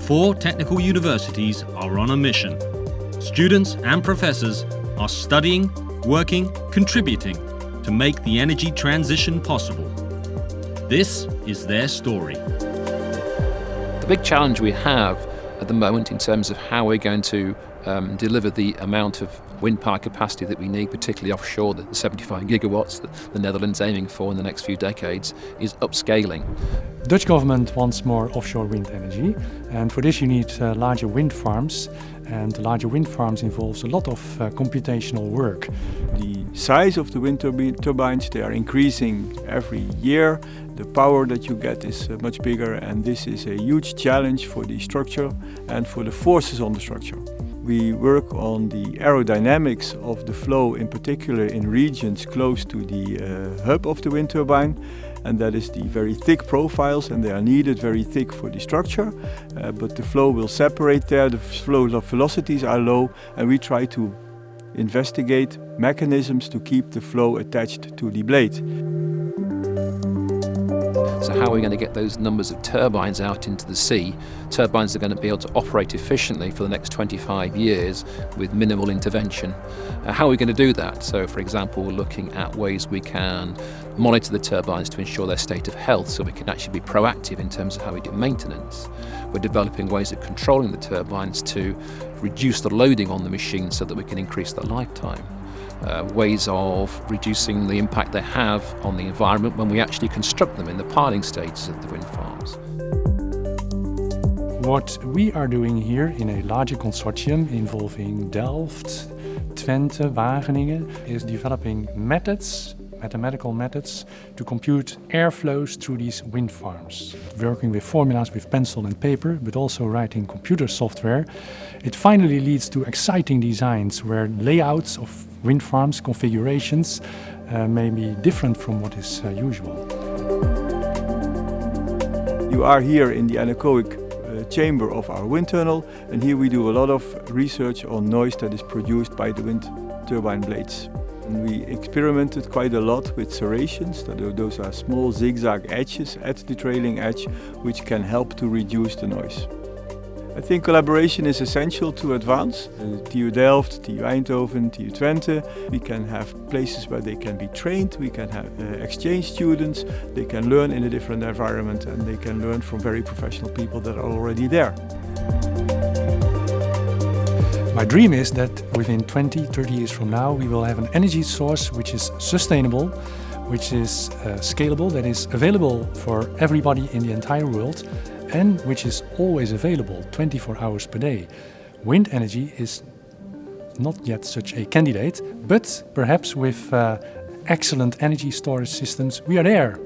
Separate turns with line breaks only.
4 technical universities are on a mission. Students and professors are studying, working, contributing to make the energy transition possible. This is their story.
The big challenge we have at the moment in terms of how we're going to deliver the amount of wind power capacity that we need, particularly offshore, the 75 gigawatts that the Netherlands is aiming for in the next few decades, is upscaling.
The Dutch government wants more offshore wind energy, and for this you need larger wind farms, and larger wind farms involves a lot of computational work.
The size of the wind turbines, they are increasing every year. The power that you get is much bigger, and this is a huge challenge for the structure and for the forces on the structure. We work on the aerodynamics of the flow, in particular in regions close to the hub of the wind turbine, and that is the very thick profiles, and they are needed very thick for the structure, but the flow will separate there, the flow of velocities are low, and we try to investigate mechanisms to keep the flow attached to the blade.
So how are we going to get those numbers of turbines out into the sea? Turbines are going to be able to operate efficiently for the next 25 years with minimal intervention. How are we going to do that? So, for example, we're looking at ways we can monitor the turbines to ensure their state of health, so we can actually be proactive in terms of how we do maintenance. We're developing ways of controlling the turbines to reduce the loading on the machine so that we can increase their lifetime. Ways of reducing the impact they have on the environment when we actually construct them in the piling stages of the wind farms.
What we are doing here in a larger consortium involving Delft, Twente, Wageningen is developing mathematical methods to compute airflows through these wind farms. Working with formulas with pencil and paper, but also writing computer software, it finally leads to exciting designs where layouts of wind farms, configurations, may be different from what is usual.
You are here in the anechoic chamber of our wind tunnel, and here we do a lot of research on noise that is produced by the wind turbine blades. And we experimented quite a lot with serrations. Those are small zigzag edges at the trailing edge, which can help to reduce the noise. I think collaboration is essential to advance. TU Delft, TU Eindhoven, TU Twente. We can have places where they can be trained, we can have exchange students, they can learn in a different environment, and they can learn from very professional people that are already there.
My dream is that within 20, 30 years from now we will have an energy source which is sustainable, which is scalable, that is available for everybody in the entire world, and which is always available 24 hours per day. Wind energy is not yet such a candidate, but perhaps with excellent energy storage systems we are there.